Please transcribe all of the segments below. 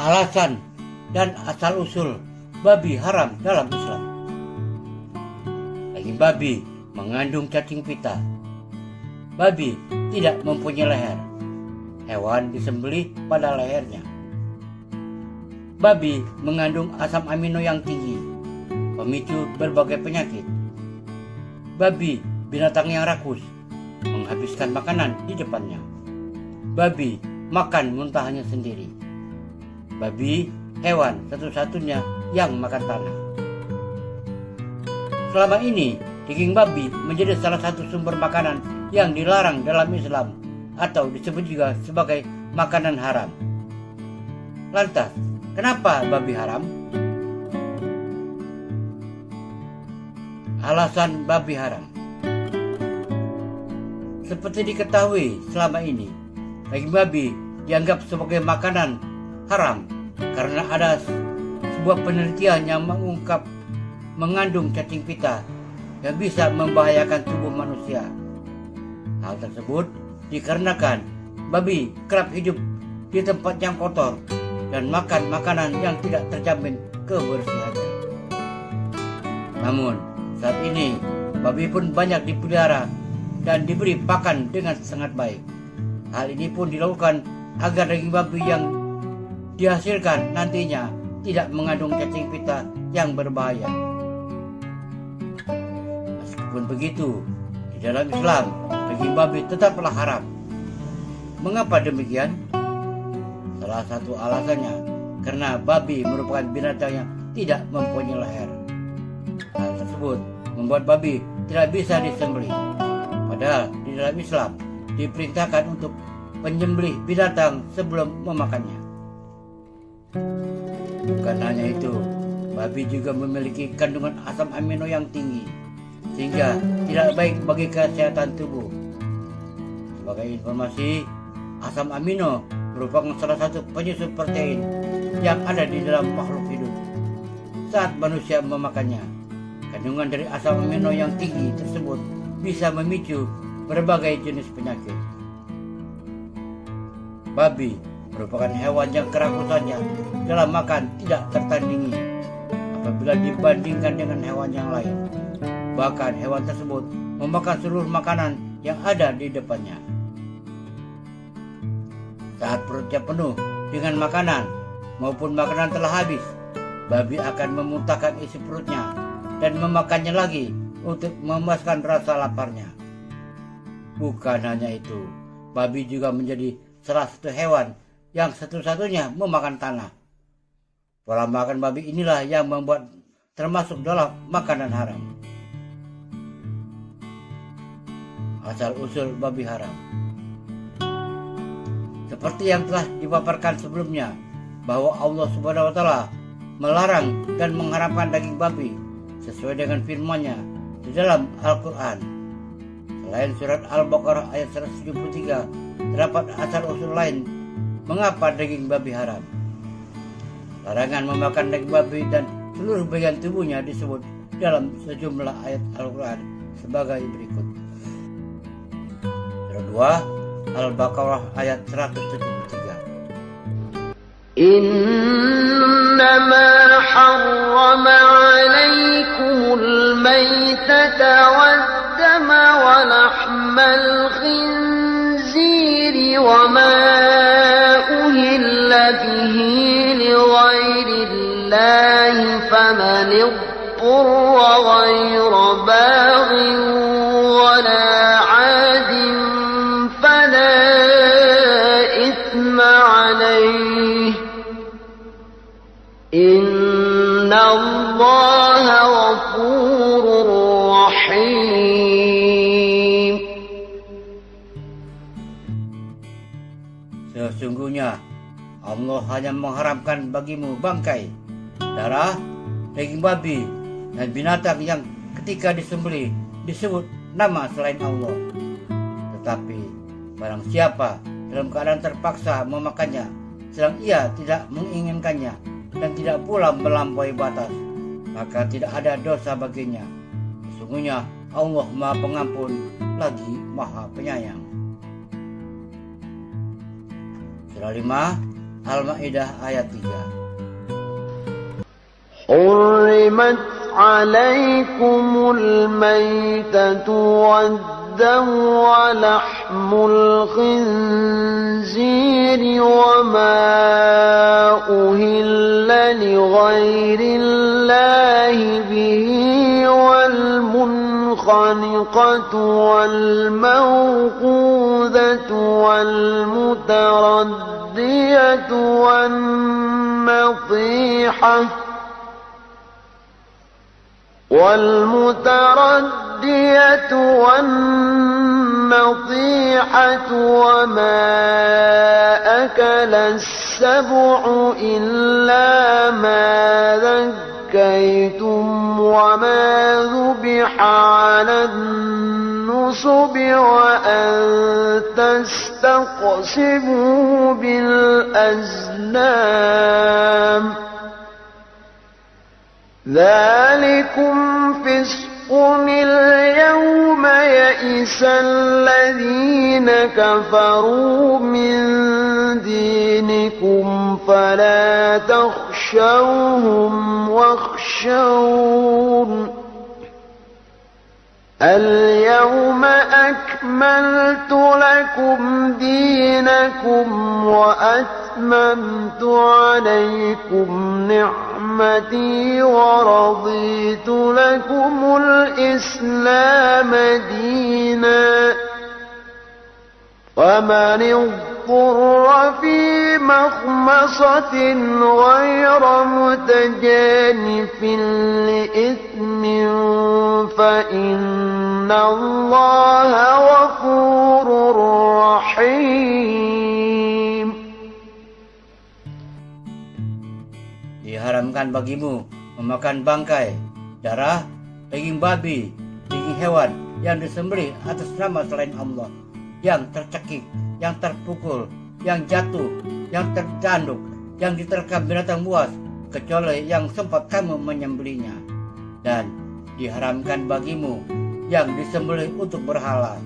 Alasan dan asal-usul babi haram dalam Islam. Daging babi mengandung cacing pita. Babi tidak mempunyai leher. Hewan disembelih pada lehernya. Babi mengandung asam amino yang tinggi, pemicu berbagai penyakit. Babi binatang yang rakus, menghabiskan makanan di depannya. Babi makan muntahnya sendiri. Babi hewan satu-satunya yang makan tanah. Selama ini, daging babi menjadi salah satu sumber makanan yang dilarang dalam Islam atau disebut juga sebagai makanan haram. Lantas, kenapa babi haram? Alasan babi haram. Seperti diketahui selama ini, daging babi dianggap sebagai makanan haram karena ada sebuah penelitian yang mengandung cacing pita yang bisa membahayakan tubuh manusia. Hal tersebut dikarenakan babi kerap hidup di tempat yang kotor dan makan makanan yang tidak terjamin kebersihannya. Namun, saat ini babi pun banyak dipelihara dan diberi pakan dengan sangat baik. Hal ini pun dilakukan agar daging babi yang dihasilkan nantinya tidak mengandung cacing pita yang berbahaya. Meskipun begitu, di dalam Islam, daging babi tetaplah haram. Mengapa demikian? Salah satu alasannya karena babi merupakan binatang yang tidak mempunyai leher. Hal tersebut membuat babi tidak bisa disembelih. Padahal di dalam Islam diperintahkan untuk menyembelih binatang sebelum memakannya. Bukan hanya itu, babi juga memiliki kandungan asam amino yang tinggi, sehingga tidak baik bagi kesehatan tubuh. Sebagai informasi, asam amino merupakan salah satu penyusun protein yang ada di dalam makhluk hidup. Saat manusia memakannya, kandungan dari asam amino yang tinggi tersebut bisa memicu berbagai jenis penyakit. Babi merupakan hewan yang kerakusannya dalam makan tidak tertandingi apabila dibandingkan dengan hewan yang lain. Bahkan hewan tersebut memakan seluruh makanan yang ada di depannya. Saat perutnya penuh dengan makanan maupun makanan telah habis, babi akan memuntahkan isi perutnya dan memakannya lagi untuk memuaskan rasa laparnya. Bukan hanya itu, babi juga menjadi salah satu hewan yang satu-satunya memakan tanah. Pola makan babi inilah yang membuat termasuk dalam makanan haram. Asal-usul babi haram. Seperti yang telah dipaparkan sebelumnya, bahwa Allah Subhanahu wa Ta'ala melarang dan mengharamkan daging babi sesuai dengan firman-Nya di dalam Al-Quran. Selain surat Al-Baqarah ayat 173, terdapat asal-usul lain mengapa daging babi haram. Larangan memakan daging babi dan seluruh bagian tubuhnya disebut dalam sejumlah ayat Al-Quran sebagai berikut. Surah 2 Al-Baqarah ayat 173. Innama harrama alaikumul maytata waddama wa lahmal khinziri wa ma uhilla bihi li ghairillahi faman iضطر غير باغ ولا عاد فلا إثم عليه إن الله غفور رحيم. Sesungguhnya Allah hanya mengharamkan bagimu bangkai, darah, daging babi, dan binatang yang ketika disembelih disebut nama selain Allah. Tetapi barang siapa dalam keadaan terpaksa memakannya sedang ia tidak menginginkannya dan tidak pula melampaui batas, maka tidak ada dosa baginya. Sesungguhnya Allah Maha Pengampun lagi Maha Penyayang. Surah 5 Al-Maidah ayat 3. حرمت عليكم الميتة والدم ولحم الخنزير وما أهل لغير الله به والمنخنقة والموقوذة والمتردية والنطيحة وما أكل السبع إلا ما ذكيتم وما ذبح على النصب وأن تستقسموا بالأزلام ذلكم فسق اليوم يئس الذين كفروا من دينكم فلا تخشوهم واخشون اليوم أكملت لكم دينكم وأتممت عليكم نعمتي ورضيت لكم الإسلام دينا ومن اضطر في مخمصة غير متجانف لإثم فإن الله غفور رحيم. Diharamkan bagimu memakan bangkai, darah, daging babi, daging hewan yang disembelih atas nama selain Allah, yang tercekik, yang terpukul, yang jatuh, yang tertanduk, yang diterkam binatang buas, kecuali yang sempat kamu menyembelihnya. Dan diharamkan bagimu yang disembelih untuk berhala,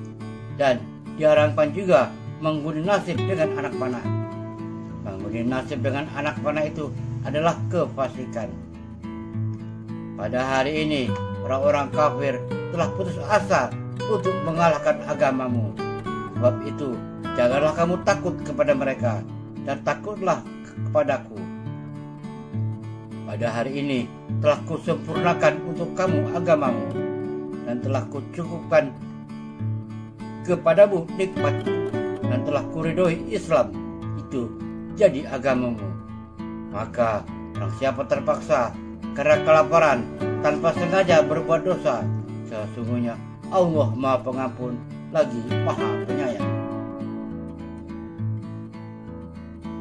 dan diharamkan juga mengundi nasib dengan anak panah. Mengundi nasib dengan anak panah itu adalah kefasikan. Pada hari ini orang-orang kafir telah putus asa untuk mengalahkan agamamu. Sebab itu janganlah kamu takut kepada mereka, dan takutlah kepadaku. Pada hari ini telah kusempurnakan untuk kamu agamamu, dan telah kucukupkan kepadamu nikmatku, dan telah kuridhoi Islam itu jadi agamamu. Maka orang siapa terpaksa karena kelaparan tanpa sengaja berbuat dosa, sesungguhnya Allah Maha Pengampun lagi Maha Penyayang.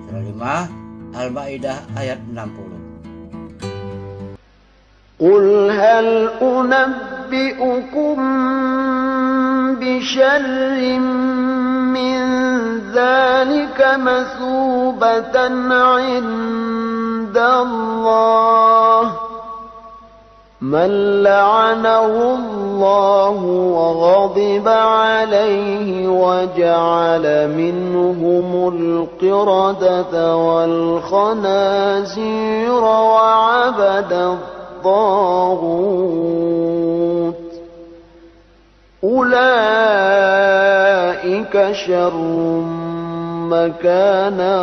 Surah 5 Al-Maidah ayat 60. Qul hal unabbi'ukum bisyarrin min dzalika masubatan 'inda Allah من لعنه الله وغضب عليه وجعل منهم القردة والخنازير وعبد الطاغوت أولئك شر مكانا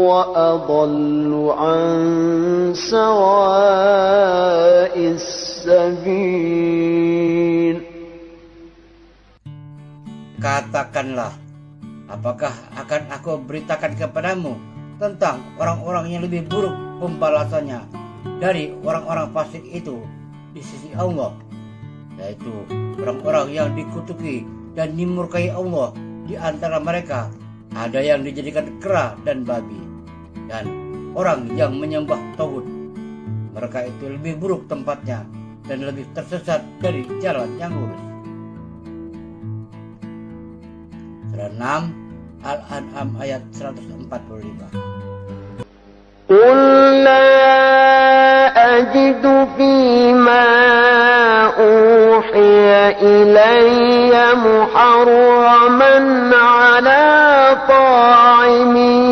وأضل عن سواء السبيل. Katakanlah, apakah akan aku beritakan kepadamu tentang orang-orang yang lebih buruk pembalasannya dari orang-orang fasik itu di sisi Allah, yaitu orang-orang yang dikutuki dan dimurkai Allah. Di antara mereka ada yang dijadikan kera dan babi, dan orang yang menyembah tauhid. Mereka itu lebih buruk tempatnya dan lebih tersesat dari jalan yang lurus. Surah 6 Al-An'am ayat 145. Qul la ajidu fima uhiya ilayya muharraman ala ta'imin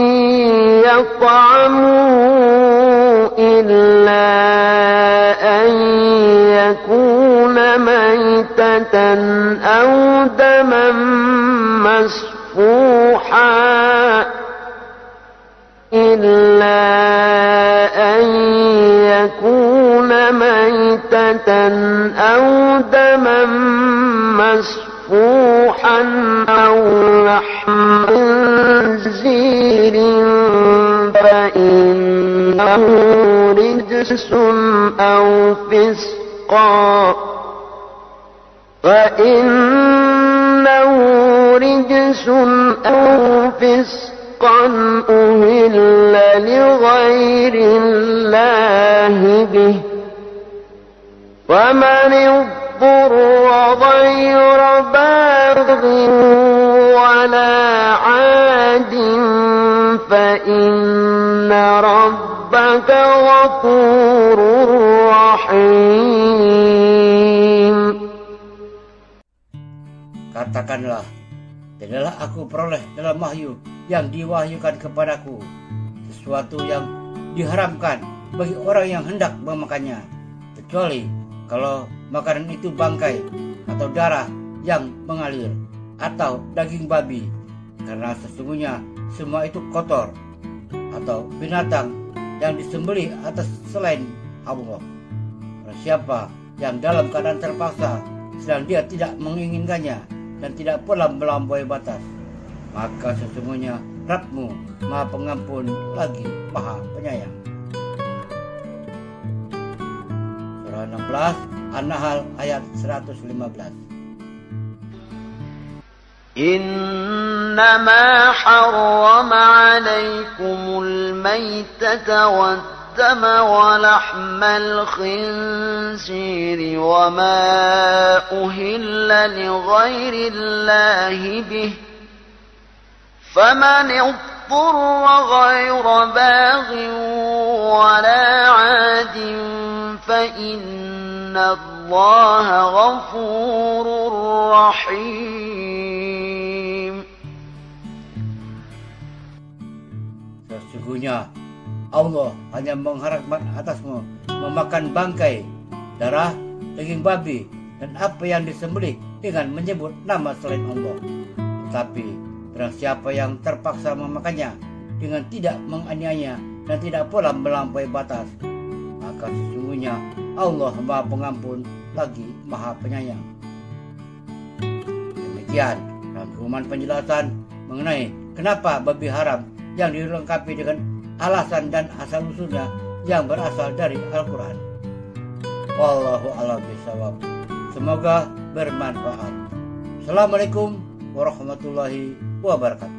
ميتة أو دما مسفوحا إلا أن يكون ميتة أو دما مسفوحا أو لحم خنزير فإنه رجس أو فسقا أهل لغير الله به ومن اضطر غير باغ ولا عاد فإن ربك غفور رحيم. Katakanlah, tidaklah aku peroleh dalam wahyu yang diwahyukan kepadaku sesuatu yang diharamkan bagi orang yang hendak memakannya, kecuali kalau makanan itu bangkai atau darah yang mengalir atau daging babi, karena sesungguhnya semua itu kotor, atau binatang yang disembelih atas selain Allah. Siapa yang dalam keadaan terpaksa sedang dia tidak menginginkannya dan tidak pula melampaui batas, maka sesungguhnya Rabbmu Maha Pengampun lagi Maha Penyayang. Surah 16 An-Nahl ayat 115. إنما حرم عليكم الميتة والدم ولحم الخنزير وما أهل لغير الله به فمن اضطر غير باغ ولا عاد فإن الله غفور رحيم. Sesungguhnya Allah hanya mengharamkan atasmu memakan bangkai, darah, daging babi, dan apa yang disembelih dengan menyebut nama selain Allah. Tetapi barang siapa yang terpaksa memakannya dengan tidak menganiaya dan tidak pula melampaui batas, maka sesungguhnya Allah Maha Pengampun lagi Maha Penyayang. Demikian rangkuman penjelasan mengenai kenapa babi haram yang dilengkapi dengan alasan dan asal-usulnya yang berasal dari Al-Quran. Wallahu a'lam bishawab. Semoga bermanfaat. Assalamualaikum warahmatullahi wabarakatuh.